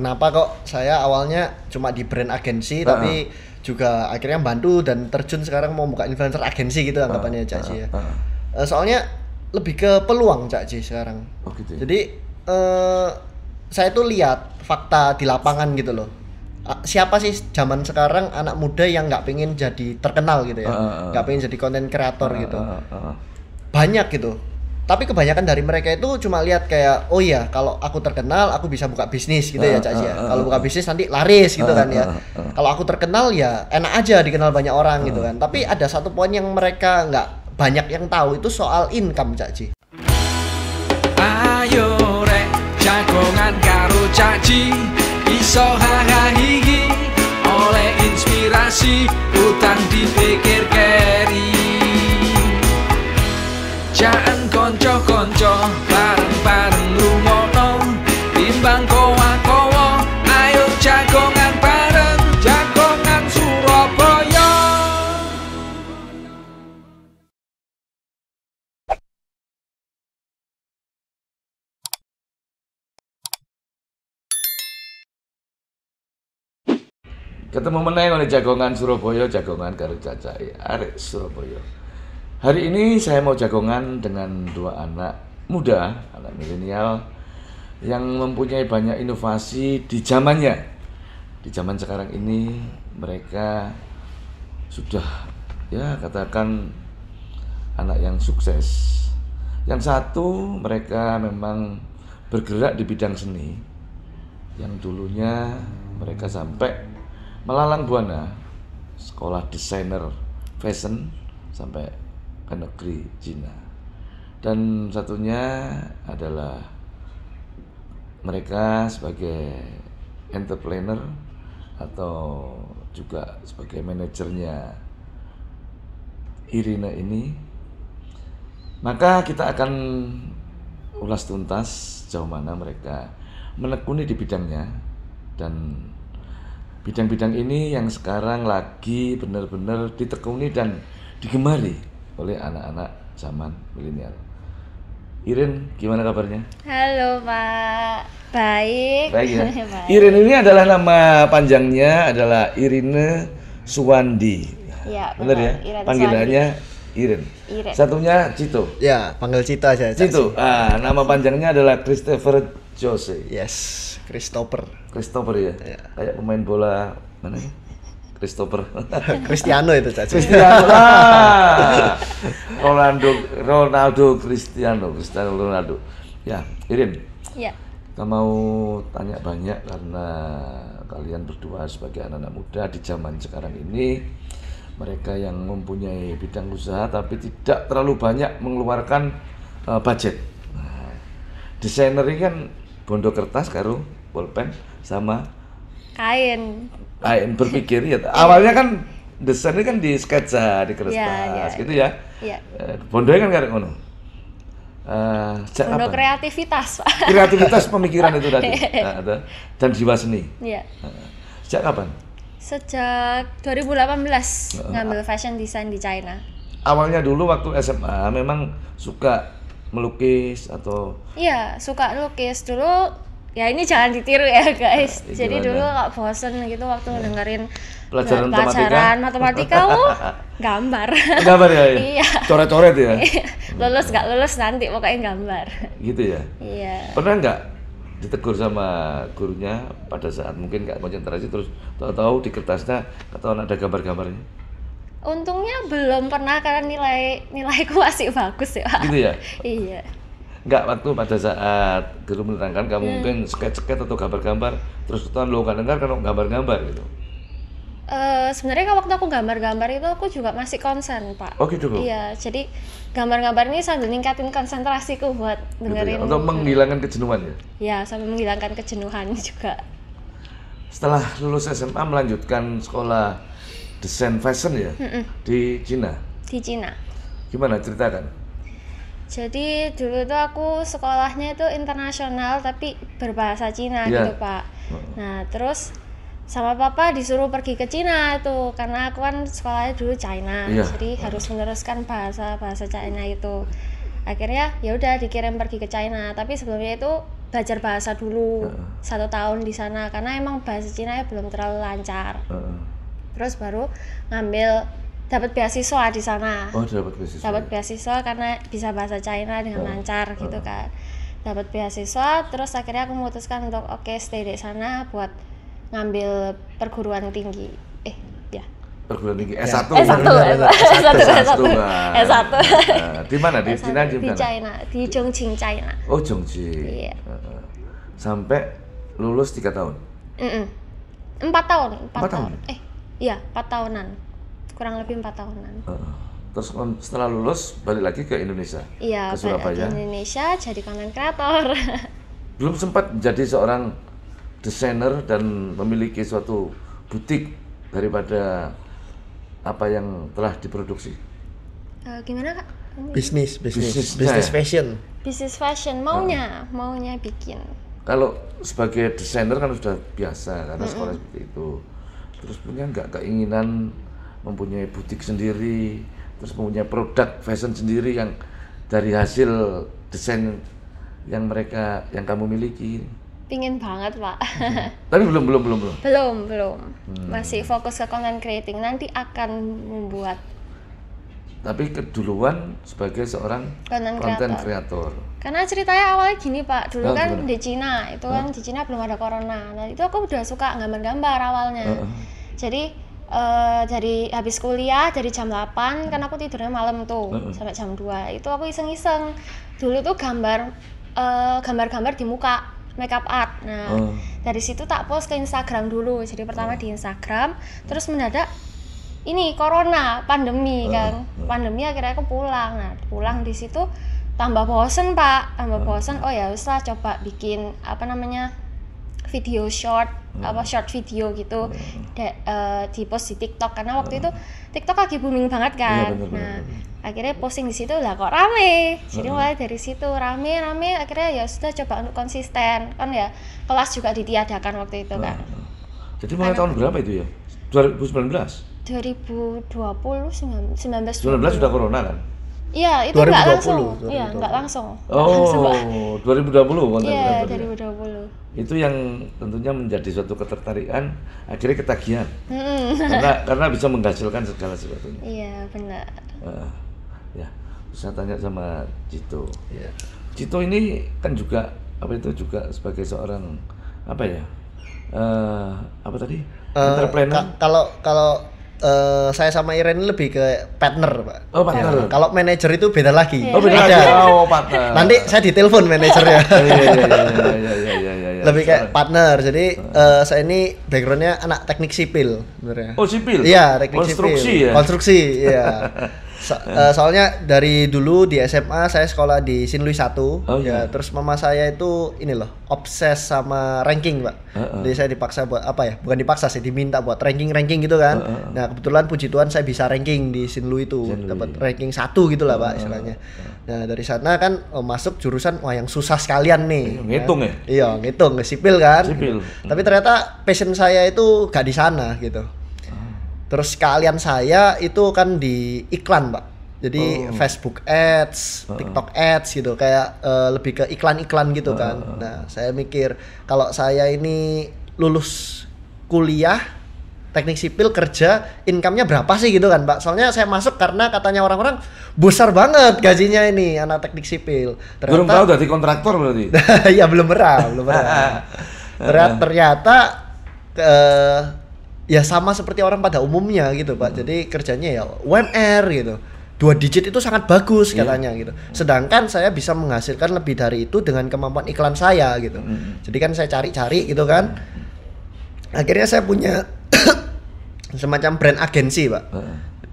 kenapa kok saya awalnya cuma di brand agensi tapi juga akhirnya bantu dan terjun sekarang mau buka influencer agensi gitu anggapannya Cak Ji ya. Soalnya lebih ke peluang Cak Ji sekarang. Oh gitu ya? Jadi saya tuh lihat fakta di lapangan gitu loh. Siapa sih zaman sekarang anak muda yang nggak pengen jadi terkenal gitu ya, nggak pengen jadi konten kreator gitu. Banyak gitu. Tapi kebanyakan dari mereka itu cuma lihat kayak, oh iya kalau aku terkenal aku bisa buka bisnis gitu ya Cak Ji ya. Kalau buka bisnis nanti laris gitu kan ya. Kalau aku terkenal ya enak aja dikenal banyak orang gitu kan. Tapi ada satu poin yang mereka nggak banyak yang tahu, itu soal income Cak Ji. Ayo rek jagongan karo Cak Ji, iso hahaha oleh inspirasi utang dipikir keri. Jangan konco-konco bareng-bareng rumono, timbang kowa-kowa, ayo jagongan bareng, jagongan Surabaya. Ketemu meneh oleh jagongan Surabaya, jagongan karo cacai arek Surabaya. Hari ini saya mau jagongan dengan dua anak muda, anak milenial yang mempunyai banyak inovasi di zamannya. Di zaman sekarang ini mereka sudah ya katakan anak yang sukses. Yang satu mereka memang bergerak di bidang seni. Yang dulunya mereka sampai melalang buana sekolah desainer fashion sampai ke negeri Cina. Dan satunya adalah mereka sebagai entrepreneur atau juga sebagai manajernya Irina ini. Maka kita akan ulas tuntas sejauh mana mereka menekuni di bidangnya, dan bidang-bidang ini yang sekarang lagi benar-benar ditekuni dan digemari oleh anak-anak zaman milenial. Irin, gimana kabarnya? Halo Pak, baik. Baik ya. Baik. Irin ini adalah nama panjangnya adalah Irine Suwandi. Iya, benar ya? Irene Panggilannya Irin. Irin. Satunya Cito. Ya, panggil Cita aja Cak Ji. Cito. Nama panjangnya adalah Christopher Jose. Yes, Christopher. Christopher ya. Kayak pemain bola mana ya? Christopher. Cristiano itu Cak Ji. Cristiano. Ronaldo Cristiano Ronaldo. Ya, Irin. Iya. Kita mau tanya banyak karena kalian berdua sebagai anak-anak muda di zaman sekarang ini, mereka yang mempunyai bidang usaha tapi tidak terlalu banyak mengeluarkan budget. Nah, desainer ini kan bondo kertas karo pulpen sama Kain. berpikir ya. Awalnya kan desain ini kan di sketsa, di kertas gitu ya. Iya. Bondonya kan kayak ngono. Bondo kreativitas, Pak. Kreativitas pemikiran itu tadi. Dan jiwa seni. Iya. Sejak kapan? Sejak 2018 ngambil fashion design di China. Awalnya dulu waktu SMA memang suka melukis atau Iya, suka lukis dulu. Ya ini jangan ditiru ya guys. Nah, Jadi gimana? dulu kok bosen gitu waktu dengerin Pelajaran matematika, gambar. gambar ya? Iya. Coret-coret ya? Lulus gak lulus nanti pokoknya gambar. Gitu ya? Iya. Pernah nggak ditegur sama gurunya pada saat mungkin nggak konsentrasi terus tahu-tahu di kertasnya ketahuan ada gambar-gambarnya? Untungnya belum pernah karena nilaiku masih bagus ya. Gitu ya? Iya. Nggak, waktu pada saat guru menerangkan kamu mungkin sketch-sketch atau gambar-gambar terus ketahuan lo nggak dengar kan gambar-gambar gitu? Sebenarnya waktu aku gambar-gambar itu aku juga masih konsen Pak. Oh gitu loh? Iya, jadi gambar-gambar ini sambil ningkatin konsentrasiku buat dengerin. Gitu ya? Untuk menghilangkan kejenuhan ya? Ya, sambil menghilangkan kejenuhan juga. Setelah lulus SMA melanjutkan sekolah desain fashion ya? Di Cina? Di Cina. Gimana ceritakan? Jadi dulu tuh aku sekolahnya itu internasional tapi berbahasa Cina gitu Pak. Nah terus sama papa disuruh pergi ke Cina tuh karena aku kan sekolahnya dulu China, jadi harus meneruskan bahasa China itu. Akhirnya ya udah dikirim pergi ke China, tapi sebelumnya itu belajar bahasa dulu 1 tahun di sana karena emang bahasa Cina belum terlalu lancar. Terus baru ngambil dapat beasiswa di sana. Oh, dapat beasiswa. Dapat beasiswa karena bisa bahasa China dengan lancar gitu kan. Dapat beasiswa, terus akhirnya aku memutuskan untuk stay di sana buat ngambil perguruan tinggi. Perguruan tinggi S1. S1. Di mana? Di Cina di China, di Chongqing, China. Oh, Chongqing. Iya. Sampai lulus 3 tahun. 4 tahun. 4 tahun. 4 tahunan. Kurang lebih 4 tahunan. Terus setelah lulus balik lagi ke Indonesia. Iya, ke Surabaya. Ke Indonesia jadi content creator. Belum sempat jadi seorang desainer dan memiliki suatu butik daripada apa yang telah diproduksi. Gimana Kak? Bisnis ya? fashion. Bisnis fashion maunya bikin. Kalau sebagai desainer kan sudah biasa karena sekolah seperti itu. Terus punya nggak keinginan mempunyai butik sendiri, terus mempunyai produk fashion sendiri yang dari hasil desain yang kamu miliki? Pingin banget Pak. Tapi belum. Belum. Masih fokus ke content creating, nanti akan membuat. Tapi keduluan sebagai seorang content creator. Karena ceritanya awalnya gini Pak, dulu kan gimana? di Cina, itu kan di Cina belum ada corona. Nah itu aku udah suka gambar-gambar awalnya. Jadi dari habis kuliah dari jam 8 kan aku tidurnya malam tuh sampai jam 2. Itu aku iseng-iseng. Dulu tuh gambar-gambar di muka, makeup art. Nah, dari situ tak post ke Instagram dulu. Jadi pertama di Instagram, terus mendadak ini corona, pandemi kan. Pandemi akhirnya aku pulang. Nah, pulang di situ tambah bosen Pak, oh ya usah coba bikin video short video gitu di post di TikTok karena waktu itu TikTok lagi booming banget kan. Nah, akhirnya posting di situ lah kok rame. Jadi mulai dari situ rame akhirnya ya sudah coba untuk konsisten. Kan ya kelas juga ditiadakan waktu itu kan. Jadi mulai tahun berapa itu ya? 2019 sudah corona kan? Iya, itu enggak langsung. Iya, enggak langsung. Oh, 2020 Iya, 2020. Itu yang tentunya menjadi suatu ketertarikan, akhirnya ketagihan. Karena bisa menghasilkan segala sesuatunya. Iya, benar. Ya, saya tanya sama Cito. Ya. Cito ini kan juga juga sebagai seorang entrepreneur. Kalau saya sama Iren lebih ke partner Pak. Oh, partner. Kalau manajer itu beda lagi. Oh, beda lagi. Oh, partner. Nanti saya ditelepon manajernya. Iya. Lebih kayak partner. Jadi saya ini backgroundnya anak teknik sipil sebenarnya. Oh, sipil? Iya, teknik konstruksi sipil. Ya? Konstruksi, iya. Soalnya dari dulu di SMA saya sekolah di Sinlui 1. Ya, terus mama saya itu obses sama ranking, Pak. Jadi saya dipaksa buat bukan dipaksa sih, diminta buat ranking gitu kan. Nah, kebetulan puji Tuhan saya bisa ranking di Sinlui itu, dapat ranking 1 gitulah, Pak, istilahnya. Nah, dari sana kan masuk jurusan yang susah sekalian nih. Ngitung ya? Iya, ngitung, sipil kan. Sipil. Tapi ternyata passion saya itu gak di sana gitu. Terus keahlian saya itu kan di iklan, Pak. Jadi Facebook Ads, TikTok Ads gitu, kayak lebih ke iklan-iklan gitu kan. Nah, saya mikir kalau saya ini lulus kuliah teknik sipil kerja, income-nya berapa sih gitu kan, Pak? Soalnya saya masuk karena katanya orang-orang besar banget gajinya ini anak teknik sipil. Belum tahu dari kontraktor berarti. Iya, belum pernah. Ternyata ya sama seperti orang pada umumnya gitu, Pak. Jadi kerjanya ya UMR gitu. 2 digit itu sangat bagus katanya gitu. Sedangkan saya bisa menghasilkan lebih dari itu dengan kemampuan iklan saya gitu. Jadi kan saya cari-cari gitu kan. Akhirnya saya punya semacam brand agensi, Pak.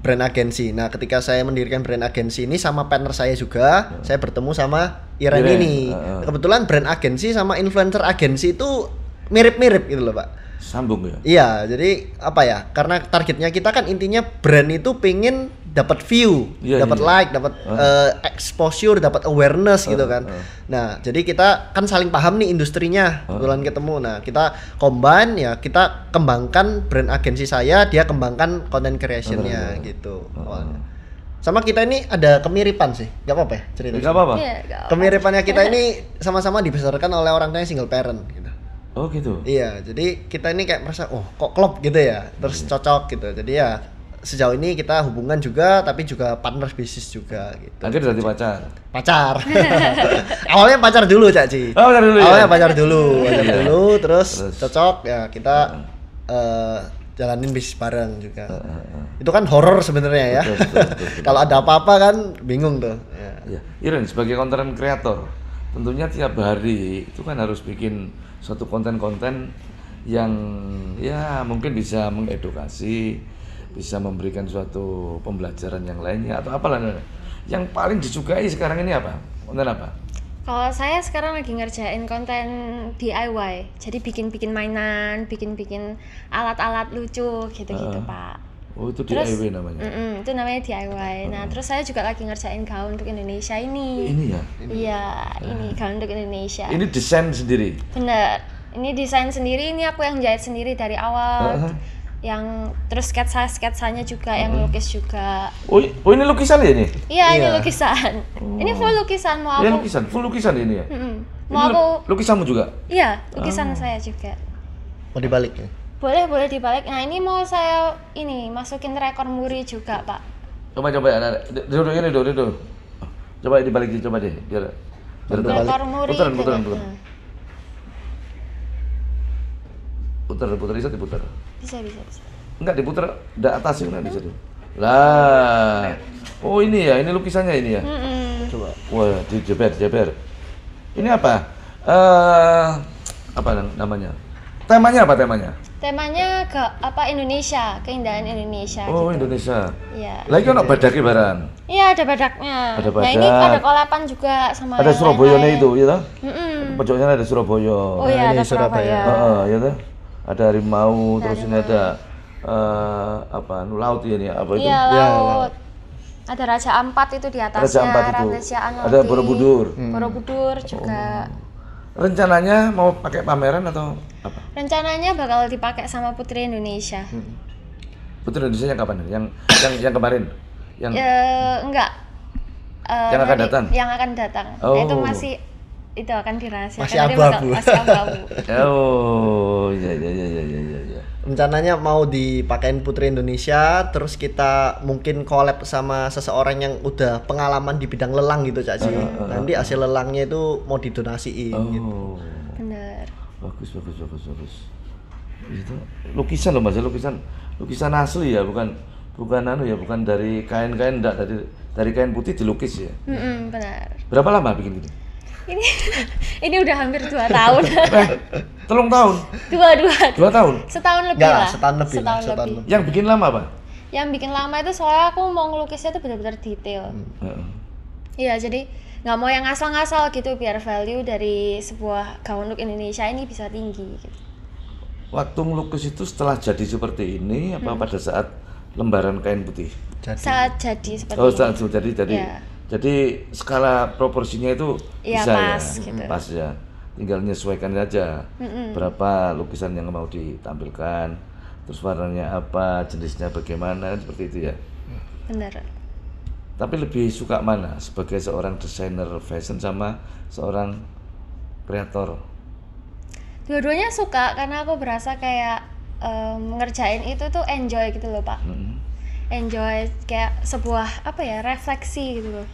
Brand agensi. Nah, ketika saya mendirikan brand agensi ini sama partner saya juga, saya bertemu sama Iren ini. Kebetulan brand agensi sama influencer agensi itu mirip-mirip gitu loh, Pak. Sambung ya? Iya, jadi karena targetnya kita kan intinya brand itu pengen dapat view, dapat like, dapat exposure, dapat awareness gitu kan. Nah, jadi kita kan saling paham nih industrinya, kebetulan ketemu. Nah, kita combine ya, kita kembangkan brand agensi saya, dia kembangkan content creation-nya gitu awalnya. Sama kita ini ada kemiripan sih, nggak apa-apa ya cerita. Nggak apa-apa. Iya, nggak apa-apa. Kemiripannya kita ini sama-sama dibesarkan oleh orang tua yang single parent gitu. Oh gitu. Iya, jadi kita ini kayak merasa, oh kok klop gitu ya, terus cocok gitu. Jadi ya sejauh ini kita hubungan juga, tapi juga partner bisnis juga gitu. Akhirnya jadi pacar. Pacar. Awalnya pacar dulu, Cak Ci. Oh, pacar dulu ya? Awalnya pacar dulu, Iya. terus cocok ya kita jalanin bisnis bareng juga. Itu kan horor sebenarnya ya. Betul. Kalau ada apa-apa kan bingung tuh. Ya. Ya, Iren sebagai konten kreator, tentunya tiap hari itu kan harus bikin suatu konten-konten yang ya mungkin bisa mengedukasi, bisa memberikan suatu pembelajaran yang lainnya atau apalah. Yang paling disukai sekarang ini apa? Konten apa? Kalau saya sekarang lagi ngerjain konten DIY, jadi bikin-bikin mainan, bikin-bikin alat-alat lucu gitu-gitu Pak. Oh itu Terus, DIY namanya. Itu namanya DIY. Nah terus saya juga lagi ngerjain gaun untuk Indonesia ini. Ini ya. Iya, ini gaun untuk Indonesia. Ini desain sendiri. Bener. Ini desain sendiri, ini aku yang jahit sendiri dari awal. Yang terus sketsanya juga, yang lukis juga. Oh ini lukisan ya ini? Iya, ini Iya. lukisan. Ini full lukisan mau Ini aku. lukisan, full lukisan ini ya. Mau Ini aku. lukisanmu juga? Iya, lukisan saya juga. Mau dibalik ya? Boleh dibalik. Nah ini mau saya masukin rekor muri juga Pak. Coba duduk ini duduk. Coba dibalik coba deh biar Rekor muri. Puteran. Puter bisa diputer. Bisa. Enggak diputer, enggak atas itu di situ. Lah. Oh ini ya, ini lukisannya ini ya. Coba. Wah, dijeber. Ini apa? Apa namanya? Temanya apa temanya? Temanya Indonesia, keindahan Indonesia. Oh, gitu. Indonesia. Iya. Lagi ono badake barang. Iya ada badaknya. Ada Nah ini badak. ada kolapan juga sama. Ada yang Surabayanya lain-lain. itu, ya toh? Mm-mm. Pojoknya ada Surabaya. Oh iya ini ada Surabaya. Surabaya. Ya toh? Ada harimau, terus ini ada laut ini apa itu? Iya Ya, laut. Ada Raja Ampat itu di atasnya. Raja Ampat itu. Ada Borobudur. Borobudur juga. Rencananya mau pakai pameran atau apa? Rencananya bakal dipakai sama Putri Indonesia. Putri Indonesia yang kapan? Yang kemarin? Yang Enggak. Yang akan nanti datang? Yang akan datang. Oh. Itu masih itu akan dirahasiakan. Masih Nanti abu-abu. Masih abu-abu. oh iya. Rencananya mau dipakein Putri Indonesia, terus kita mungkin collab sama seseorang yang udah pengalaman di bidang lelang gitu, Cak Ci. Nanti hasil lelangnya itu mau didonasiin gitu. Oh. Bener. Bagus. Itu lukisan loh Mas, lukisan asli ya, bukan dari kain-kain, enggak dari kain putih dilukis ya. Benar. Berapa lama bikin gitu? Ini udah hampir 2 tahun. 3 tahun. 2 tahun. Setahun lebih Enggak lah, lah. setahun lebih. Yang bikin lama apa? Yang bikin lama itu soalnya aku mau ngelukisnya itu benar-benar detail. Iya, jadi nggak mau yang ngasal-ngasal gitu biar value dari sebuah gaun look Indonesia ini bisa tinggi. Gitu. Waktu ngelukis itu setelah jadi seperti ini apa pada saat lembaran kain putih? Saat jadi seperti Oh, ini. saat jadi. Iya. Jadi skala proporsinya itu Iya, bisa pas, ya, gitu. pas ya. Tinggal menyesuaikan saja berapa lukisan yang mau ditampilkan, terus warnanya apa, jenisnya bagaimana, seperti itu ya. Bener. Tapi lebih suka mana sebagai seorang desainer fashion sama seorang kreator? Dua-duanya suka karena aku berasa kayak ngerjain itu tuh enjoy gitu loh Pak. Enjoy kayak sebuah refleksi gitu loh.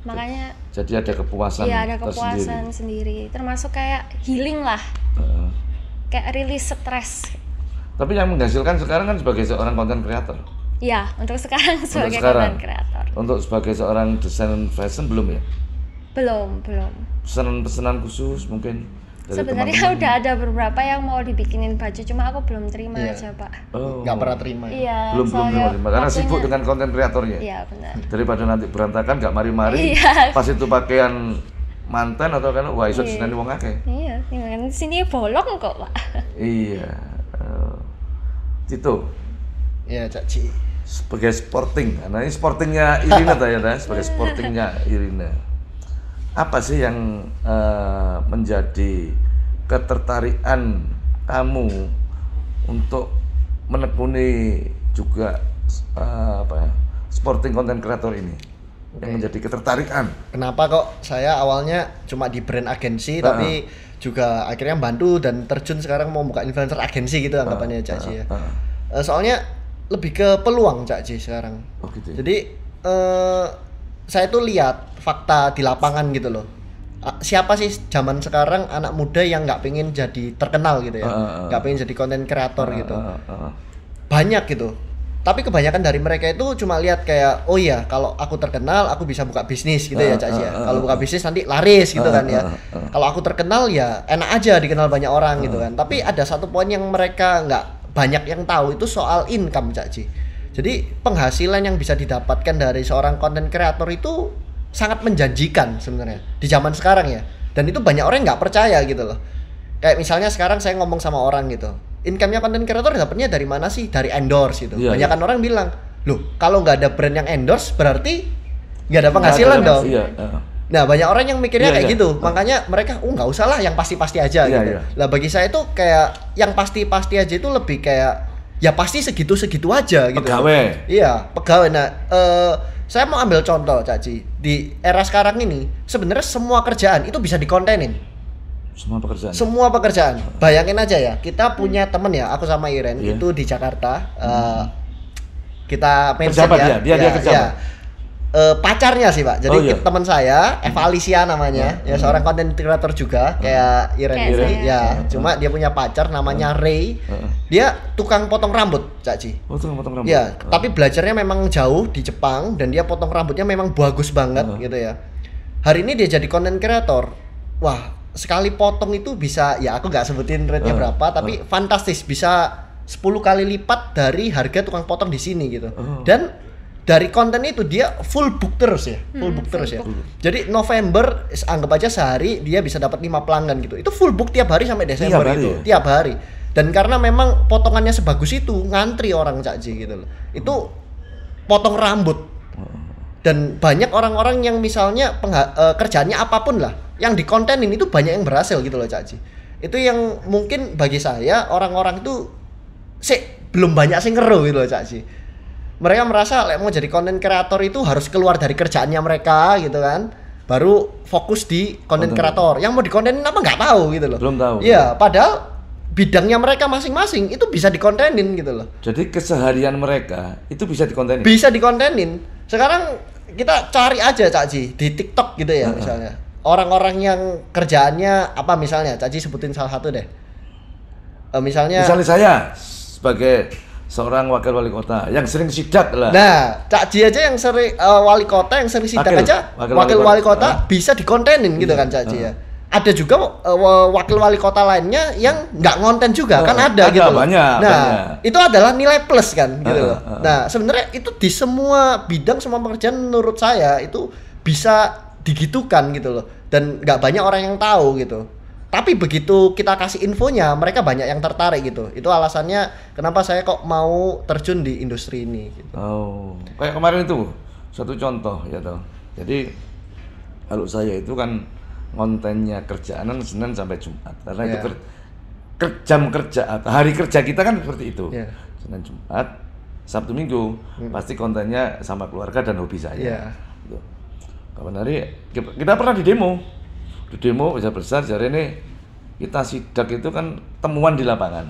Makanya Jadi ada kepuasan. iya ada kepuasan sendiri. Termasuk kayak healing lah. Kayak rilis stres. Tapi yang menghasilkan sekarang kan sebagai seorang content creator. Iya, untuk sekarang sebagai sekarang. content creator. Untuk sebagai seorang desain fashion belum ya? Belum. Pesanan khusus mungkin dari Sebenarnya teman-teman. udah ada beberapa yang mau dibikinin baju, cuma aku belum terima aja Pak. Oh. Nggak pernah terima ya? Iya. belum soalnya terima karena waktunya- sibuk dengan konten kreatornya. Iya benar. Daripada nanti berantakan nggak mari-mari Iya. pas itu pakaian mantan atau kan wah iso diseneni wong akeh. Iya, tinggal sini bolong kok Pak. Iya. Tito Iya, Cak Ci. sebagai sporting, nah ini sportingnya Irina ya, sebagai sportingnya Irina. Apa sih yang menjadi ketertarikan kamu untuk menekuni juga sporting content creator ini yang menjadi ketertarikan? Kenapa kok saya awalnya cuma di brand agensi tapi juga akhirnya bantu dan terjun sekarang mau buka influencer agensi gitu anggapannya Cak Ji ya. Soalnya lebih ke peluang Cak Ji sekarang. Oh gitu ya? Jadi saya tuh lihat fakta di lapangan gitu loh. Siapa sih zaman sekarang anak muda yang nggak pengen jadi terkenal gitu ya, nggak pengen jadi konten kreator gitu. Banyak gitu. Tapi kebanyakan dari mereka itu cuma lihat kayak, oh iya kalau aku terkenal aku bisa buka bisnis gitu ya Cak Ji ya. Kalau buka bisnis nanti laris gitu kan ya. Kalau aku terkenal ya enak aja dikenal banyak orang gitu kan. Tapi ada satu poin yang mereka nggak banyak yang tahu, itu soal income Cak Ji. Jadi penghasilan yang bisa didapatkan dari seorang konten kreator itu sangat menjanjikan sebenarnya di zaman sekarang ya. Dan itu banyak orang yang nggak percaya gitu loh. Kayak misalnya sekarang saya ngomong sama orang gitu, income-nya konten kreator dapatnya dari mana sih? Dari endorse gitu. Banyakan orang bilang, loh kalau nggak ada brand yang endorse berarti nggak ada penghasilan dong. Nah banyak orang yang mikirnya kayak gitu, makanya mereka nggak usah lah yang pasti-pasti aja gitu. Lah bagi saya itu kayak yang pasti-pasti aja itu lebih kayak ya pasti segitu-segitu aja gitu. Pegawai. Iya, pegawai. Nah, saya mau ambil contoh Cak Ji. Di era sekarang ini sebenarnya semua kerjaan itu bisa dikontenin. Semua pekerjaan. Bayangin aja ya, kita punya temen ya, aku sama Iren itu di Jakarta. Kita mention ya. Dia kerja. Ya. Pacarnya sih Pak, jadi teman saya Eva Alicia namanya, ya seorang konten kreator juga kayak Iren ini, ya cuma dia punya pacar namanya Ray, dia tukang potong rambut Cak Ji. Tukang potong rambut. Ya, tapi belajarnya memang jauh di Jepang dan dia potong rambutnya memang bagus banget gitu ya. Hari ini dia jadi konten kreator, wah sekali potong itu bisa, ya aku nggak sebutin rate-nya berapa, tapi fantastis, bisa 10 kali lipat dari harga tukang potong di sini gitu. Dan dari konten itu dia full book terus ya, Jadi November anggap aja sehari dia bisa dapat 5 pelanggan gitu. Itu full book tiap hari sampai Desember tiap hari. Dan karena memang potongannya sebagus itu, ngantri orang Cak Ji gitu loh. Itu potong rambut. Dan banyak orang-orang yang misalnya kerjaannya apapun lah, yang dikontenin itu banyak yang berhasil gitu loh Cak Ji. Itu yang mungkin bagi saya orang-orang itu belum banyak sih ngeru gitu loh Cak Ji. Mereka merasa mau jadi konten kreator itu harus keluar dari kerjaannya mereka gitu kan, baru fokus di konten kreator. Yang mau dikontenin apa nggak tahu gitu loh. Belum tahu. Iya, padahal bidangnya mereka masing-masing itu bisa dikontenin gitu loh. Jadi keseharian mereka itu bisa dikontenin. Bisa dikontenin. Sekarang kita cari aja Cak Ji di TikTok gitu ya misalnya. Orang-orang yang kerjaannya apa misalnya, Cak Ji sebutin salah satu deh. Misalnya saya sebagai seorang wakil wali kota yang sering sidak lah. Nah, Cak Ji aja yang sering wali kota yang sering sidak aja, wakil wali kota bisa dikontenin gitu kan Cak Ji ya. Ada juga wakil wali kota lainnya yang nggak ngonten juga kan ada gitu loh. Nah, itu adalah nilai plus kan gitu loh. Nah, sebenarnya itu di semua bidang, semua pekerjaan menurut saya itu bisa digitukan gitu loh. Dan nggak banyak orang yang tahu gitu. Tapi begitu kita kasih infonya, mereka banyak yang tertarik gitu. Itu alasannya kenapa saya kok mau terjun di industri ini gitu. Kayak kemarin itu satu contoh ya toh. Jadi kalau saya itu kan kontennya kerjaan Senin sampai Jumat. Karena itu jam kerja, hari kerja kita kan seperti itu. Senin Jumat, Sabtu Minggu pasti kontennya sama keluarga dan hobi saya. Gitu. Kapan hari kita pernah di demo bisa besar, jadi ini kita sidak itu kan temuan di lapangan.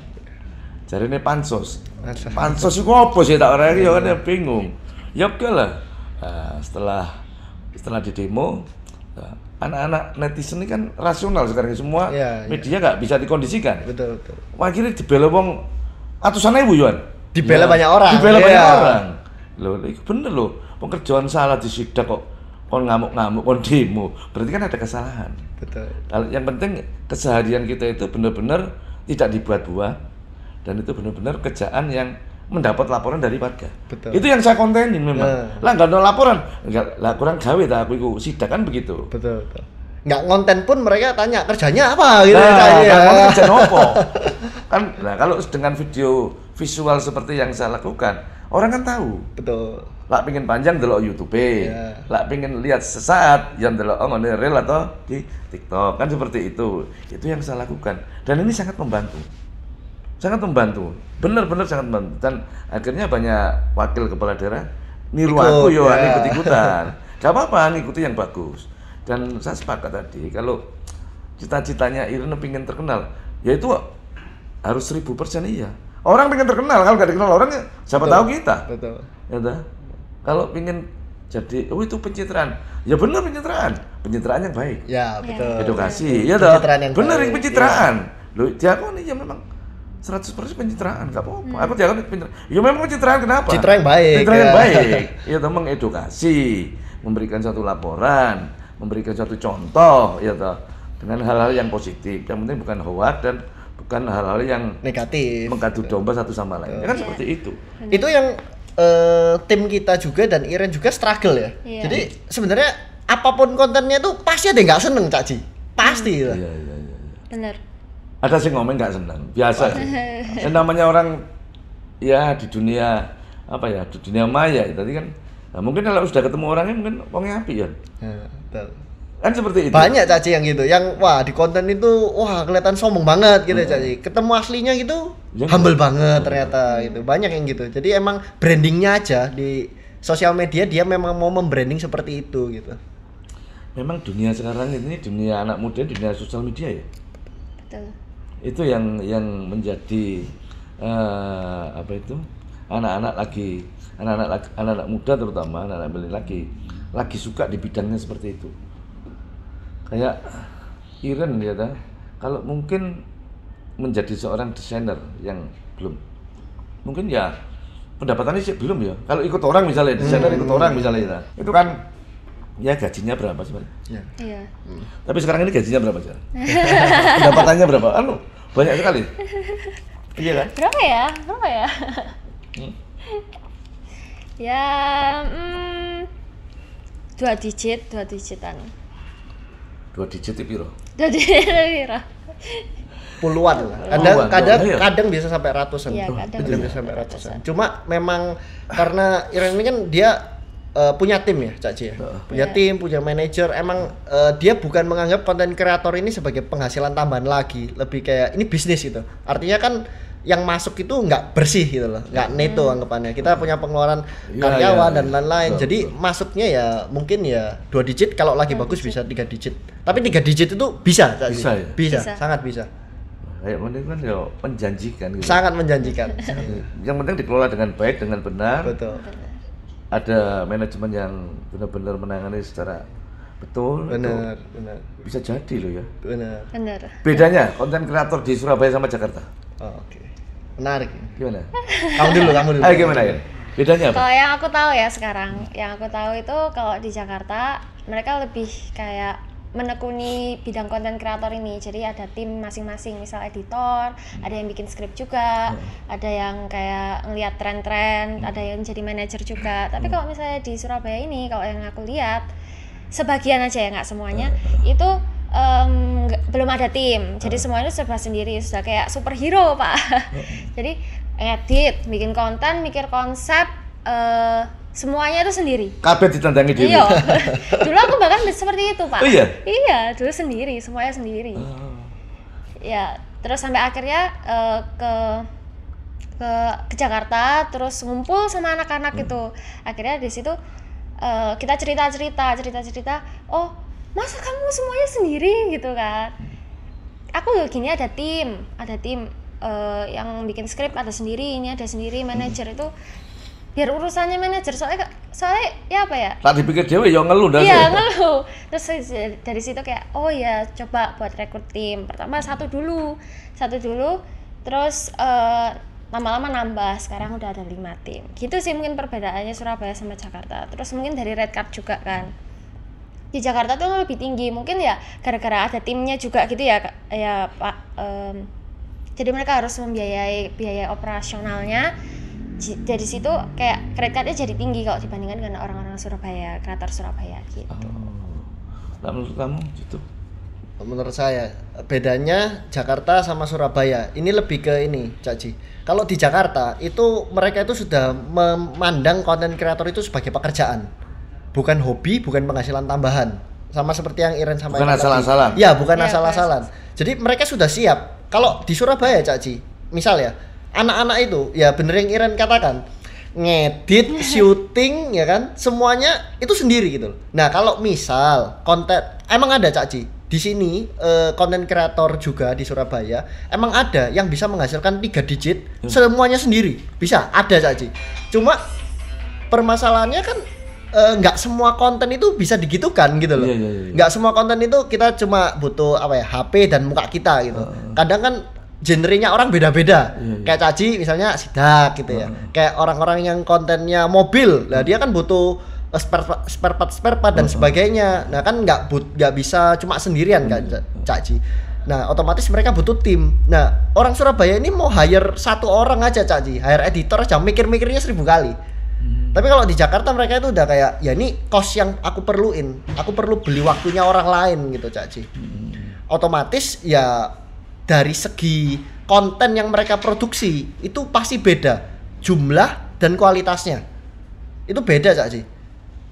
Jadi ini pansos itu apa sih tak orang ya kan bingung. Ya oke lah. Nah, setelah di demo, anak-anak netizen ini kan rasional sekarang semua media nggak bisa dikondisikan. Betul. Wah akhirnya dibela wong ratusan ribu yuan. Dibela banyak orang. Banyak orang. Loh, itu bener loh. Pekerjaan salah disidak kok. Kon ngamuk-ngamuk, kon demo, berarti kan ada kesalahan. Betul. Yang penting keseharian kita itu benar-benar tidak dibuat-buat dan itu benar-benar kerjaan yang mendapat laporan dari warga. Betul. Itu yang saya kontenin memang. Lah nggak ada laporan, lah kurang gawe tak aku sidak kan begitu. Betul. Nggak ngonten pun mereka tanya kerjanya apa gitu. Kerja apa? Kan, nah kalau dengan video visual seperti yang saya lakukan, orang kan tahu. Betul. Lah pingin panjang delok YouTube, lah pingin lihat sesaat yang delok ngene reel atau di TikTok kan seperti itu. Itu yang saya lakukan dan ini sangat membantu, benar-benar sangat membantu dan akhirnya banyak wakil kepala daerah niru aku yo, ikut-ikutan. Gak apa-apa, ngikuti yang bagus. Dan saya sepakat tadi, kalau cita-citanya Irene pengen terkenal, ya itu harus 1000% iya. Orang pengen terkenal, kalau nggak dikenal orang, siapa tahu kita. Betul. Ya, kalau pengen jadi, itu pencitraan. Ya benar pencitraan yang baik. Ya, betul. Edukasi, ya toh. Benar yang pencitraan. Loh, diakon ya memang 100% pencitraan, nggak apa-apa. Aku diakon pencitraan. Ya memang pencitraan kenapa? Citra yang baik. Pencitraan yang baik. Ya toh, mengedukasi, memberikan suatu laporan, memberikan suatu contoh, ya toh, dengan hal-hal yang positif. Yang penting bukan hoak dan bukan hal-hal yang negatif, mengadu domba satu sama lain. Ya kan seperti itu. Itu yang tim kita juga dan Iren juga struggle ya. Jadi sebenarnya apapun kontennya tuh pasti ada yang nggak seneng, Cak Ji. Pasti lah. Iya. Bener. Ada sih ngomong nggak seneng, biasa sih. Yang namanya orang ya di dunia apa ya, di dunia maya tadi kan. Nah, mungkin kalau sudah ketemu orangnya mungkin wongnya api ya. Betul. Kan seperti itu. Banyak Cak Ji yang gitu, yang wah di konten itu wah kelihatan sombong banget gitu Cak Ji. Ketemu aslinya gitu humble banget ternyata gitu. Banyak yang gitu. Jadi emang brandingnya aja di sosial media dia memang mau membranding seperti itu gitu. Memang dunia sekarang ini dunia anak muda, dunia sosial media ya. Betul. Itu yang menjadi apa itu? Anak-anak muda terutama anak-anak milenial lagi suka di bidangnya seperti itu. Kayak Iren ya dah, kalau mungkin menjadi seorang desainer yang belum, mungkin ya pendapatannya sih belum ya. Kalau ikut orang misalnya, desainer ikut orang misalnya, itu kan ya gajinya berapa sebenarnya? Iya. Tapi sekarang ini gajinya berapa sih? Pendapatannya berapa? Banyak sekali. Iya kan? Berapa ya? Ya, 2 digitan. 2 digit itu piro? 2 digit. Puluhan lah. Kadang bisa sampai ratusan. Iya, kadang bisa sampai ratusan. Cuma memang karena Iren ini kan dia punya tim ya, Cak Ji ya. Punya tim, punya manajer. Emang dia bukan menganggap konten kreator ini sebagai penghasilan tambahan lagi, lebih kayak ini bisnis gitu. Artinya kan yang masuk itu nggak bersih gitu loh, nggak neto anggapannya. Kita punya pengeluaran karyawan dan lain-lain. Jadi masuknya ya mungkin ya 2 digit, kalau lagi bagus bisa 3 digit. Tapi 3 digit itu bisa, Cak Ji. Bisa, sangat bisa. Kayak penting kan ya menjanjikan gitu. Sangat menjanjikan. Yang penting dikelola dengan baik, dengan benar. Betul. Ada manajemen yang benar-benar menangani secara betul. Benar. Bisa jadi loh ya. Benar. Bedanya konten kreator di Surabaya sama Jakarta. Oke. Menarik. Gimana? Kamu dulu. Ayo gimana ya? Bedanya apa? Kalau yang aku tahu ya sekarang, yang aku tahu itu kalau di Jakarta mereka lebih kayak menekuni bidang konten kreator ini. Jadi ada tim masing-masing, misal editor, ada yang bikin skrip juga, ada yang kayak ngeliat tren-tren, ada yang jadi manajer juga. Tapi kalau misalnya di Surabaya ini, kalau yang aku lihat, sebagian aja ya, nggak semuanya, itu belum ada tim. Jadi semuanya serba sendiri, sudah kayak superhero, Pak. Jadi edit, bikin konten, mikir konsep, semuanya itu sendiri. Kabeh ditandangi diri. Iya. Dulu aku bahkan seperti itu, Pak. Oh iya? Iya, dulu sendiri, semuanya sendiri. Ya, terus sampai akhirnya ke Jakarta, terus ngumpul sama anak-anak itu. Akhirnya di situ kita cerita. Oh, masa kamu semuanya sendiri gitu kan? Aku gini, ada tim yang bikin skrip ada sendiri, ini ada sendiri, manajer itu biar urusannya manajer, soalnya ya apa ya, tak dipikir dewe ya ngeluh dah. Iya, ngeluh. Terus dari situ kayak oh ya coba buat rekrut tim. Pertama satu dulu. Terus lama-lama nambah, sekarang udah ada 5 tim. Gitu sih mungkin perbedaannya Surabaya sama Jakarta. Terus mungkin dari red card juga kan. Di Jakarta tuh lebih tinggi, mungkin ya gara-gara ada timnya juga gitu ya Pak. Jadi mereka harus membiayai biaya operasionalnya. Dari situ kayak red card-nya jadi tinggi kalau dibandingkan dengan orang-orang Surabaya, kreator Surabaya gitu. Nah, menurut kamu gitu? Menurut saya bedanya Jakarta sama Surabaya ini lebih ke ini, Cak Ji. Kalau di Jakarta itu mereka itu sudah memandang konten kreator itu sebagai pekerjaan, bukan hobi, bukan penghasilan tambahan. Sama seperti yang Iren sampaikan tadi. Bukan asal-asalan. Ya, bukan asal-asalan. Jadi mereka sudah siap. Kalau di Surabaya, Cak Ji, misal ya, anak-anak itu ya bener yang Iren katakan, ngedit, syuting ya kan, semuanya itu sendiri gitu loh. Nah kalau misal konten emang ada Cak Ji di sini konten kreator juga di Surabaya emang ada yang bisa menghasilkan 3 digit semuanya sendiri bisa ada Cak Ji. Cuma permasalahannya kan nggak semua konten itu bisa digitukan gitu loh. Nggak semua konten itu kita cuma butuh apa ya HP dan muka kita gitu. Kadang kan genrenya orang beda-beda. Kayak Caci misalnya sidak gitu ya. Kayak orang-orang yang kontennya mobil, lah dia kan butuh spare part dan sebagainya. Nah kan nggak bisa cuma sendirian kan Caci. Nah otomatis mereka butuh tim. Nah orang Surabaya ini mau hire 1 orang aja Caci, hire editor aja mikir-mikirnya 1000 kali. Tapi kalau di Jakarta mereka itu udah kayak ya ini cost yang aku perluin, aku perlu beli waktunya orang lain gitu Cak Ji. Otomatis ya dari segi konten yang mereka produksi itu pasti beda jumlah dan kualitasnya, itu beda Cak Ji.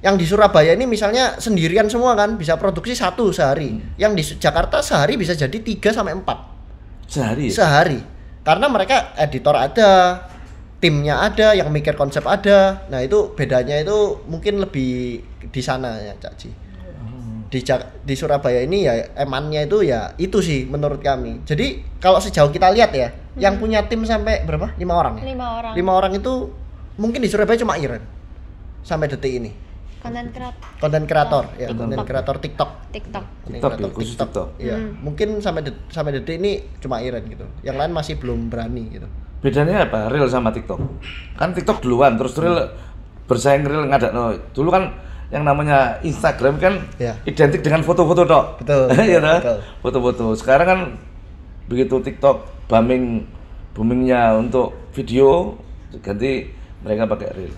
Yang di Surabaya ini misalnya sendirian semua kan bisa produksi 1 sehari, yang di Jakarta sehari bisa jadi 3-4 sehari. Sehari karena mereka editor ada, timnya ada, yang mikir konsep ada. Nah itu bedanya itu mungkin lebih di sana ya Cak Ji. Di Surabaya ini ya emannya itu ya itu sih menurut kami. Jadi kalau sejauh kita lihat ya, yang punya tim sampai berapa? 5 orang ya? 5 orang. 5 orang itu mungkin di Surabaya cuma Iren sampai detik ini. Konten kreator ya, konten kreator TikTok. Ya, mungkin sampai detik ini cuma Iren gitu. Yang lain masih belum berani gitu. Bedanya apa Reel sama TikTok? Kan TikTok duluan, terus Reel bersaing Reel ngadakno. Dulu kan yang namanya Instagram kan identik dengan foto-foto tok. Betul. Iya betul. Foto-foto. Sekarang kan begitu TikTok boomingnya untuk video, ganti mereka pakai Reel.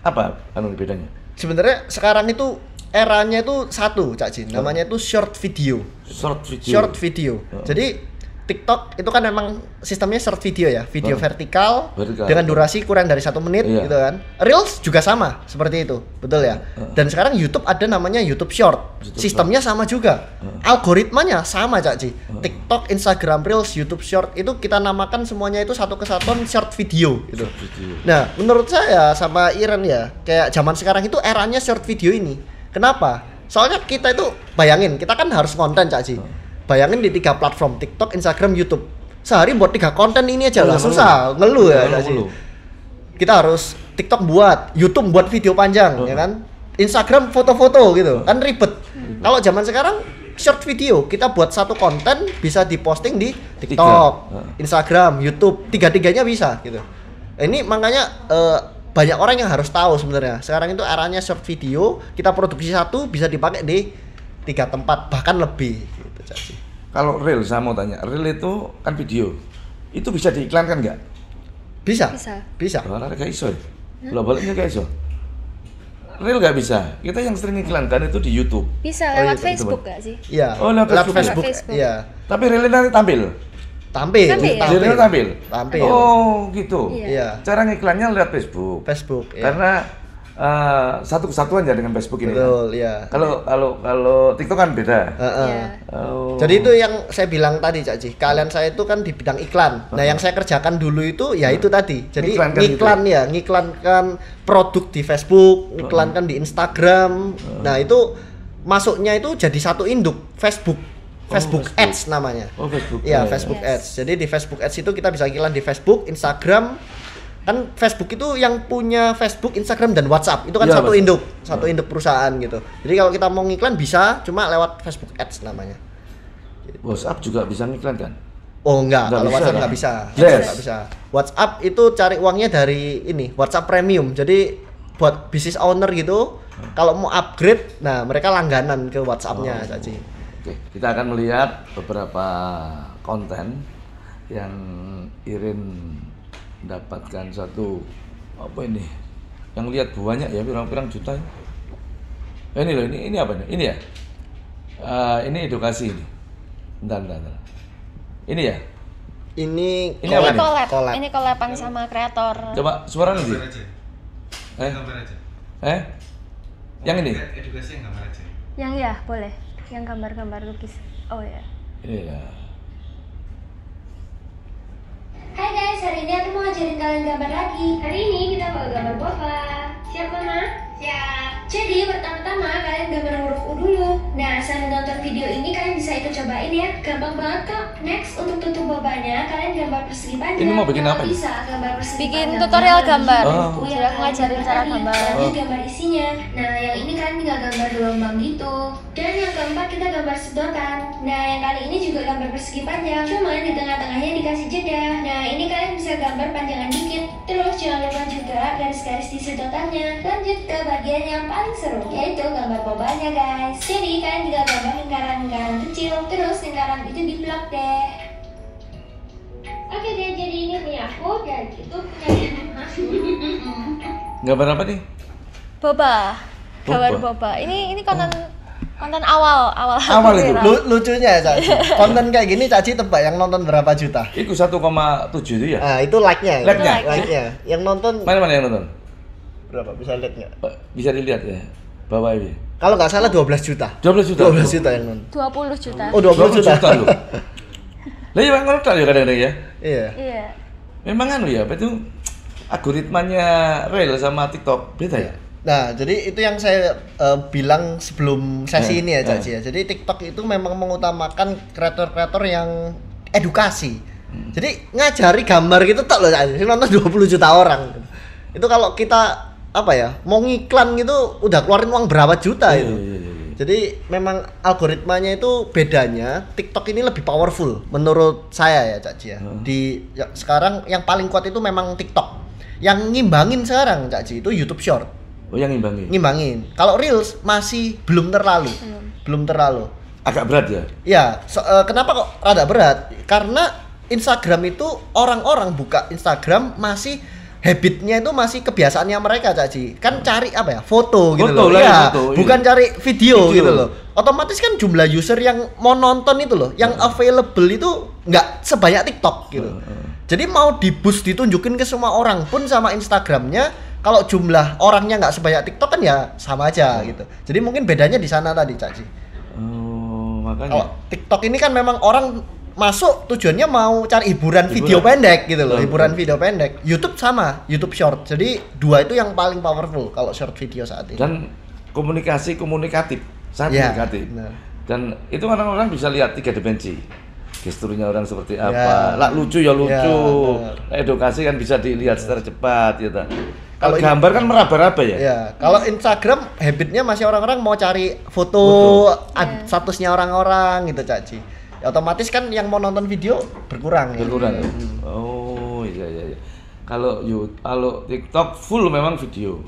Apa bedanya? Sebenarnya sekarang itu eranya itu satu Cak Jin, namanya itu short video. Short video. Jadi TikTok itu kan memang sistemnya short video ya, video vertikal dengan durasi kurang dari 1 menit gitu kan. Reels juga sama seperti itu, betul ya. Dan sekarang YouTube ada namanya YouTube Short, sistemnya sama juga, algoritmanya sama Cak Ji. TikTok, Instagram Reels, YouTube Short itu kita namakan semuanya itu satu kesatuan short video gitu. Nah menurut saya sama Iren ya, kayak zaman sekarang itu eranya short video ini. Kenapa? Soalnya kita itu bayangin, kita kan harus konten Cak Ji. Bayangin di 3 platform, TikTok, Instagram, YouTube. Sehari buat 3 konten ini aja lah susah, ngeluh ya sih. Kita harus TikTok buat, YouTube buat video panjang ya kan. Instagram foto-foto gitu, kan ribet. Kalau zaman sekarang short video, kita buat 1 konten bisa diposting di TikTok, Instagram, YouTube, 3-3-nya bisa gitu. Ini makanya banyak orang yang harus tahu sebenarnya. Sekarang itu eranya short video, kita produksi 1 bisa dipakai di 3 tempat bahkan lebih. Kalau Reel, saya mau tanya, Reel itu kan video, itu bisa diiklankan nggak? Bisa. Kalau nggak iso, baliknya nggak iso. Reel nggak bisa. Kita yang sering iklankan itu di YouTube. Bisa lewat Facebook nggak sih? Iya. Oh lewat Facebook. Iya. Tapi Reel nanti tampil. Tampil. Oh gitu. Iya. Cara ngiklannya lewat Facebook. Iya. Karena satu kesatuan ya dengan Facebook ini. Betul, ya. Kalau TikTok kan beda. Jadi itu yang saya bilang tadi, Cak Ji. Kalian saya itu kan di bidang iklan. Nah, yang saya kerjakan dulu itu ya itu tadi. Jadi ngiklankan produk di Facebook, ngiklankan di Instagram. Nah, itu masuknya itu jadi satu induk Facebook Ads namanya. Facebook. Iya, Facebook Ads. Jadi di Facebook Ads itu kita bisa iklan di Facebook, Instagram. Kan Facebook itu yang punya Facebook, Instagram dan WhatsApp itu kan satu induk perusahaan gitu. Jadi kalau kita mau ngiklan bisa, cuma lewat Facebook Ads namanya. Gitu. WhatsApp juga bisa ngiklan kan? Oh enggak, kalau WhatsApp nggak bisa. Nggak bisa. WhatsApp itu cari uangnya dari ini WhatsApp Premium. Jadi buat business owner gitu, kalau mau upgrade, nah mereka langganan ke WhatsApp-nya Cak Ji. Oke, kita akan melihat beberapa konten yang Irin mendapatkan satu apa ini yang lihat banyak ya pirang-pirang juta ini loh ini apa nih ini ya ini edukasi ini bentar ini ya ini collab ini collaban sama kreator. Coba suara nanti yang ini edukasi yang gambar aja yang ya boleh yang gambar-gambar lukis. Oh ya ini ya Hai guys, hari ini aku mau ngajarin kalian gambar lagi. Hari ini kita bawa gambar boba. Siap Mama? Siap. Jadi pertama-tama kalian gambar huruf U dulu. Nah, sambil nonton video ini kalian bisa ikut cobain ya. Gampang banget kok. Next, untuk tutup bobanya kalian gambar persegi panjang. Ini mau bikin Kalau apa? bisa gambar persegi Bikin panjang. tutorial gambar. Oh. Jadi aku ngajarin cara gambar. Ini gambar isinya. Nah, yang ini kalian tinggal gambar gelombang gitu. Dan yang keempat kita gambar sedotan. Nah, yang kali ini juga gambar persegi panjang. Cuman di tengah-tengahnya dikasih jeda. Nah, ini kalian bisa gambar panjangan dikit. Terus jangan lupa juga garis-garis di sedotannya. Lanjut ke bagian yang paling seru, yaitu gambar bobanya guys. Jadi kalian tinggal gambar lingkaran-lingkaran kecil. Terus lingkaran itu diplak deh. Oke deh, jadi ini punya aku dan itu punya Mama. Gambar apa nih? Boba. Gambar boba. Ini konten awal itu. Lucunya ya Caci, konten kayak gini Caci tebak yang nonton berapa juta? Itu 1,7 itu ya? Nah itu like-nya. Like-nya? Yang nonton Mana yang nonton? berapa? Bisa lihat nggak? Bisa dilihat ya. Bawah ini. Kalau nggak salah 12 juta. 12 juta. 12 juta yang nonton. 20 juta. Oh 20 juta. Loh. Lah ya ngono tak ya kadang-kadang ya. Iya. Iya. Memang anu ya, apa itu algoritmanya Reel sama TikTok beda ya? Nah, jadi itu yang saya bilang sebelum sesi ini ya, Caci ya. Jadi TikTok itu memang mengutamakan kreator-kreator yang edukasi. Jadi ngajari gambar gitu tak loh, Caci. Nonton 20 juta orang. Itu kalau kita apa ya, mau ngiklan gitu udah keluarin uang berapa juta itu. Jadi memang algoritmanya itu bedanya TikTok ini lebih powerful menurut saya ya, Caci ya. Sekarang yang paling kuat itu memang TikTok. Yang ngimbangin sekarang, Caci, itu YouTube Short. Oh, yang ngimbangin. Ngimbangin. Kalau Reels masih belum terlalu. Belum terlalu. Agak berat ya? Ya, kenapa kok rada berat? Karena Instagram itu orang-orang buka Instagram masih habitnya itu masih kebiasaannya mereka, Caci. Kan cari apa ya? Foto gitu loh. Ya, bukan cari video gitu loh. Otomatis kan jumlah user yang mau nonton itu loh, yang available itu nggak sebanyak TikTok gitu. Jadi mau di-boost ditunjukin ke semua orang pun sama Instagramnya, kalau jumlah orangnya nggak sebanyak TikTok kan ya sama aja gitu. Jadi mungkin bedanya di sana tadi, Caci. Oh, makanya. Kalau TikTok ini kan memang orang masuk tujuannya mau cari hiburan video pendek gitu loh, hiburan video pendek. YouTube sama, YouTube Short. Jadi dua itu yang paling powerful kalau short video saat ini. Dan komunikatif, sangat komunikatif. Benar. Dan itu orang-orang bisa lihat 3 dimensi. Gesturnya orang seperti apa. Lah lucu ya lucu. Edukasi kan bisa dilihat secara cepat gitu. Kalau gambar kan meraba-raba ya. Ya, kalau Instagram habitnya masih orang-orang mau cari foto. Statusnya orang-orang gitu, Caci. Ya, otomatis kan yang mau nonton video berkurang. Berkurang. Ya? Oh, iya. Kalau TikTok full memang video.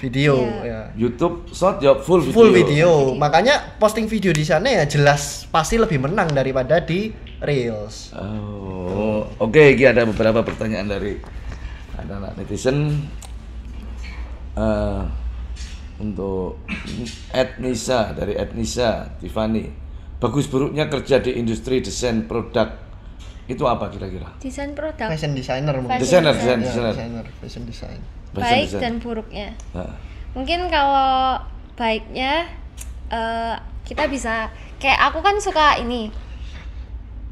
Ya. YouTube Short ya full video. Full video. Makanya posting video di sana ya jelas pasti lebih menang daripada di Reels. Oh, oke. Ini ada beberapa pertanyaan dari anak-anak netizen. Untuk Etnisa dari Etnisa Tiffany, bagus buruknya kerja di industri desain produk itu apa kira-kira? Desain produk. Fashion designer mungkin. Desainer. Fashion design. Baik dan buruknya. Mungkin kalau baiknya kita bisa kayak aku kan suka ini.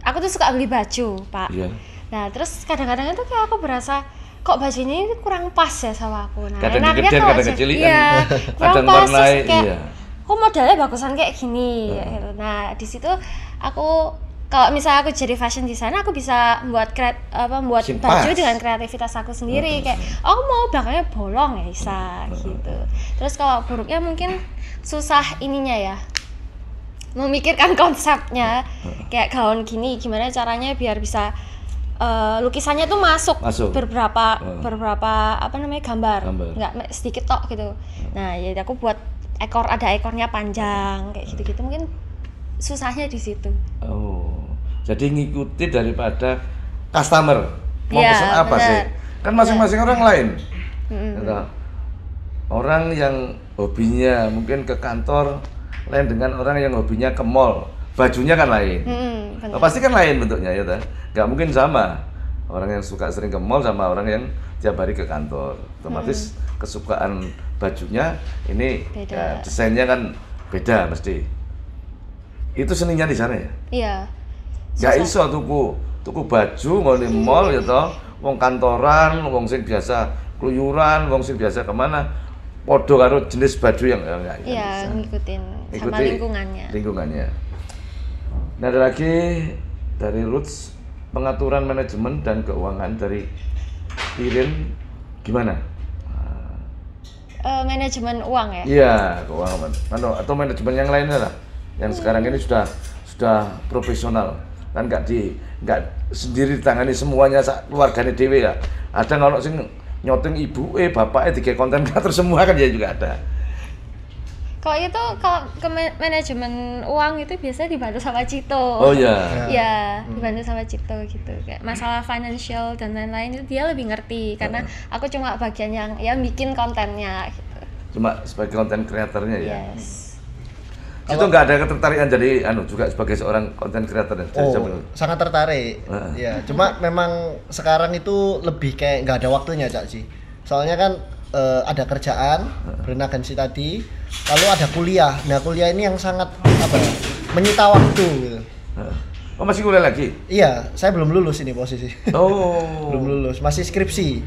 Aku tuh suka beli baju, Pak. Iya. Nah, terus kadang-kadang itu kayak aku berasa kok bajunya ini kurang pas ya sama aku. Nah, kadang enaknya gedean, kalau kadang kecilian. iya, Kadang kurang pas warna, terus kayak iya. kok modelnya bagusan kayak gini gitu. Nah, di situ aku kalau misalnya aku jadi fashion designer, aku bisa membuat membuat baju dengan kreativitas aku sendiri. Kayak aku mau belakangnya bolong ya bisa gitu. Terus kalau buruknya mungkin susah ininya ya, memikirkan konsepnya. Kayak gaun gini gimana caranya biar bisa lukisannya tuh masuk. beberapa gambar. Nggak sedikit tok gitu. Nah, ya aku buat ada ekornya panjang kayak gitu-gitu, mungkin susahnya di situ. Oh, jadi ngikuti daripada customer mau ya, pesan apa bener. sih? Kan masing-masing orang lain. Orang yang hobinya mungkin ke kantor lain dengan orang yang hobinya ke mall, bajunya kan lain. Pasti kan lain bentuknya ya, nggak mungkin sama. Orang yang suka sering ke mall sama orang yang tiap hari ke kantor, otomatis kesukaan bajunya ini ya, desainnya kan beda mesti. Itu seninya di sana ya? Iya. Gak iso tuku baju mau di mall ya toh, wong kantoran, wong sing biasa keluyuran, wong sing biasa kemana, podo karo jenis baju yang enggak Iya, ngikutin sama lingkungannya. Nah, ada lagi dari Roots, pengaturan manajemen dan keuangan dari Irin gimana? Manajemen uang ya? Iya, keuangan. Atau manajemen yang lainnya lah. Yang sekarang ini sudah profesional. Kan nggak sendiri ditangani semuanya keluarganya dewe ya. Ada kalau sing nyoteng ibu, bapaknya tiga konten kreator semua kan ya juga ada. Kalau itu ke manajemen uang itu biasanya dibantu sama Cito. Oh iya. Iya, dibantu sama Cito gitu. Kayak masalah financial dan lain-lain itu dia lebih ngerti karena aku cuma bagian yang ya bikin kontennya gitu. Cuma sebagai konten kreatornya ya. Yes. Cito nggak ada ketertarikan jadi juga sebagai seorang konten kreator ya? Sangat tertarik. Ya, cuma memang sekarang itu lebih kayak nggak ada waktunya, Cak Ji. Soalnya kan ada kerjaan, brand agensi tadi, lalu ada kuliah. Nah, kuliah ini yang sangat menyita waktu gitu. Oh, masih kuliah lagi? Iya, saya belum lulus ini posisi. Oh. Belum lulus, masih skripsi.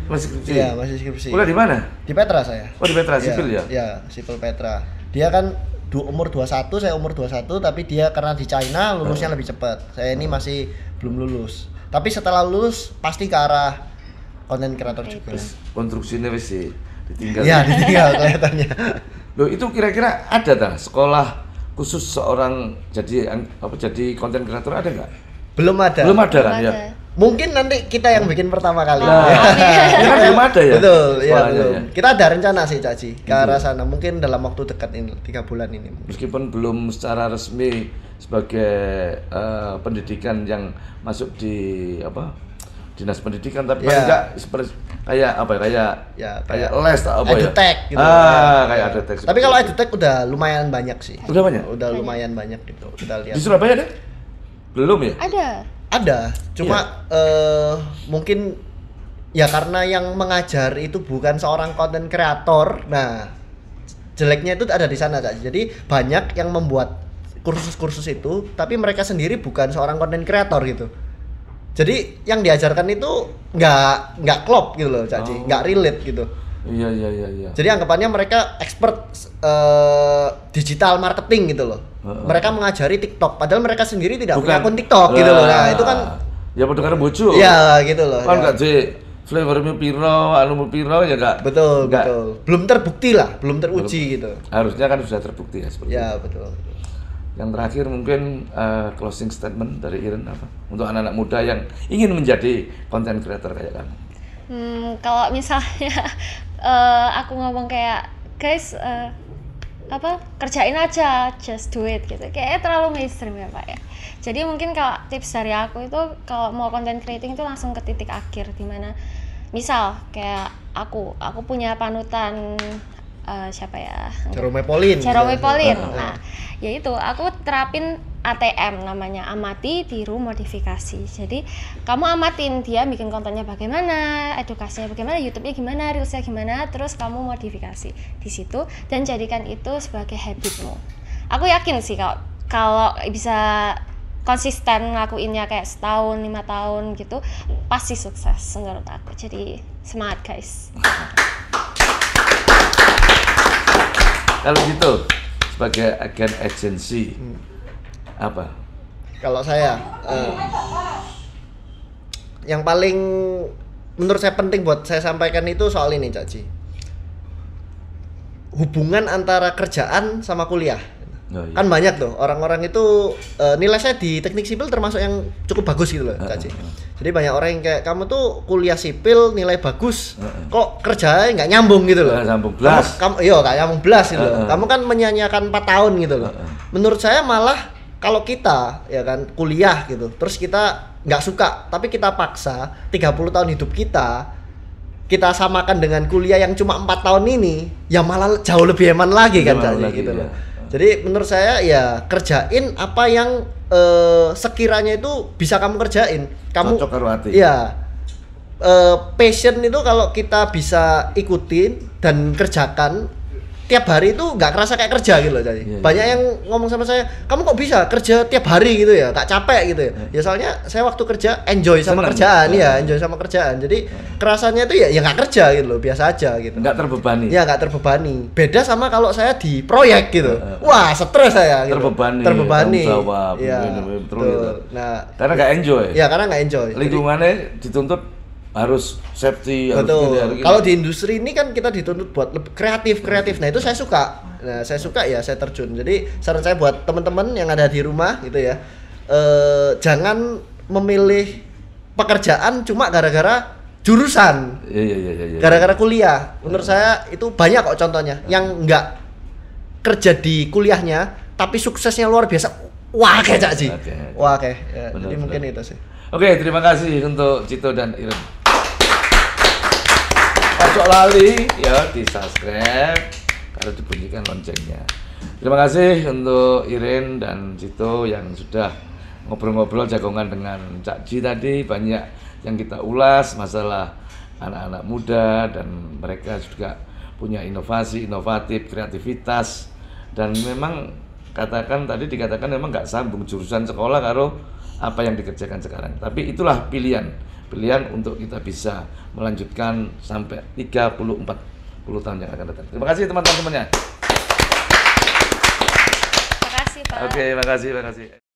Iya, masih skripsi. Kuliah di mana? Di Petra saya. Oh, di Petra, sipil ya? Iya, sipil Petra. Dia kan umur 21, saya umur 21, tapi dia karena di China lulusnya lebih cepat. Saya ini masih belum lulus. Tapi setelah lulus pasti ke arah konten kreator juga. Konstruksinya wis ditinggal. Iya, ditinggal kelihatannya. Loh, itu kira-kira ada tak sekolah khusus seorang jadi konten kreator ada nggak? Belum ada. Belum ada kan ya? Mungkin nanti kita yang bikin pertama kali. Ini kan belum ada ya? Betul, ya belum. Ya. Kita ada rencana sih, Caci, ke arah sana. Mungkin dalam waktu dekat ini, 3 bulan ini. Meskipun belum secara resmi sebagai pendidikan yang masuk di dinas pendidikan, tapi paling enggak seperti kayak les atau apa ya? Edutech gitu. Kayak edutech. Tapi kalau edutech udah lumayan banyak sih. Udah banyak? Udah lumayan banyak gitu. Kita lihat. Di Surabaya ada? Belum ya? Ada. Cuma mungkin ya karena yang mengajar itu bukan seorang konten kreator. Nah, jeleknya itu ada di sana, Cak. Jadi banyak yang membuat kursus-kursus itu, tapi mereka sendiri bukan seorang konten kreator gitu. Jadi yang diajarkan itu nggak klop gitu loh, Cak Ji, nggak relate gitu. Iya. Jadi anggapannya mereka expert digital marketing gitu loh. Mereka mengajari TikTok, padahal mereka sendiri tidak punya akun TikTok gitu loh. Nah itu kan ya padha karo bojo. Iya gitu loh. Kan nggak flavormu piro, anumu piro ya nggak. Betul. Belum terbukti lah, belum teruji gitu. Harusnya kan sudah terbukti ya seperti itu. Ya betul. Yang terakhir mungkin closing statement dari Iren apa untuk anak-anak muda yang ingin menjadi content creator kayak kamu. Kalau misalnya aku ngomong kayak guys kerjain aja, just do it gitu. Kayaknya terlalu mainstream ya, Pak ya. Jadi mungkin kalau tips dari aku itu kalau mau content creating itu langsung ke titik akhir, dimana misal kayak aku punya panutan siapa ya? Jerome Pauline. Nah, yaitu aku terapin ATM namanya, amati, tiru, modifikasi. Jadi kamu amatin dia bikin kontennya bagaimana, edukasinya bagaimana, YouTube-nya gimana, Reels-nya gimana, terus kamu modifikasi di situ dan jadikan itu sebagai habitmu. Aku yakin sih kalau bisa konsisten ngelakuinnya kayak setahun, 5 tahun gitu, pasti sukses menurut aku. Jadi semangat guys. Kalau gitu sebagai agen agensi apa? Kalau saya yang paling menurut saya penting buat saya sampaikan itu soal ini, Cak Ji. Hubungan antara kerjaan sama kuliah. Oh, iya. Kan banyak tuh orang-orang itu nilai saya di teknik sipil termasuk yang cukup bagus gitu loh, Cak Ji. Jadi banyak orang yang kayak kamu tuh kuliah sipil nilai bagus, kok kerjanya nggak nyambung gitu loh. Nggak nyambung belas. Nggak nyambung belas gitu loh. Kamu kan menyanyiakan 4 tahun gitu loh. Menurut saya malah kalau kita ya kan kuliah gitu, terus kita nggak suka, tapi kita paksa 30 tahun hidup kita samakan dengan kuliah yang cuma 4 tahun ini, ya malah jauh lebih hemat lagi kan gitu loh. Jadi menurut saya ya kerjain apa yang sekiranya itu bisa kamu kerjain. Kamu cocok karo hati. Iya. Passion itu kalau kita bisa ikutin dan kerjakan tiap hari itu nggak kerasa kayak kerja gitu loh. Jadi banyak yang ngomong sama saya, kamu kok bisa kerja tiap hari gitu ya, tak capek gitu ya. Ya soalnya saya waktu kerja enjoy sama kerjaan ya, enjoy sama kerjaan. Jadi kerasanya itu ya nggak kerja gitu loh, biasa aja gitu. Nggak terbebani. Ya nggak terbebani. Beda sama kalau saya di proyek gitu. Wah stres saya. Gitu. Terbebani. Jawab. Ya, betul. Nah, karena nggak enjoy. Ya karena nggak enjoy. Lingkungannya dituntut harus safety. Betul. Kalau di industri ini kan kita dituntut buat kreatif. Nah itu saya suka. Nah saya suka ya saya terjun. Jadi saran saya buat teman-teman yang ada di rumah gitu ya, jangan memilih pekerjaan cuma gara-gara jurusan. Iya. Gara-gara kuliah. Menurut saya itu banyak kok contohnya yang nggak kerja di kuliahnya tapi suksesnya luar biasa. Wah kayak sih. Wah kayak. Ya, jadi mungkin itu sih. Oke, terima kasih untuk Cito dan Iren. Ojo lali ya di subscribe karena dibunyikan loncengnya. Terima kasih untuk Iren dan Cito yang sudah ngobrol-ngobrol jagongan dengan Cak Ji tadi. Banyak yang kita ulas masalah anak-anak muda dan mereka juga punya inovasi, inovatif, kreativitas dan memang dikatakan memang nggak sambung jurusan sekolah karo apa yang dikerjakan sekarang. Tapi itulah pilihan untuk kita bisa melanjutkan sampai 30-40 tahun yang akan datang. Terima kasih teman-teman semuanya. Terima kasih Pak. Oke, makasih.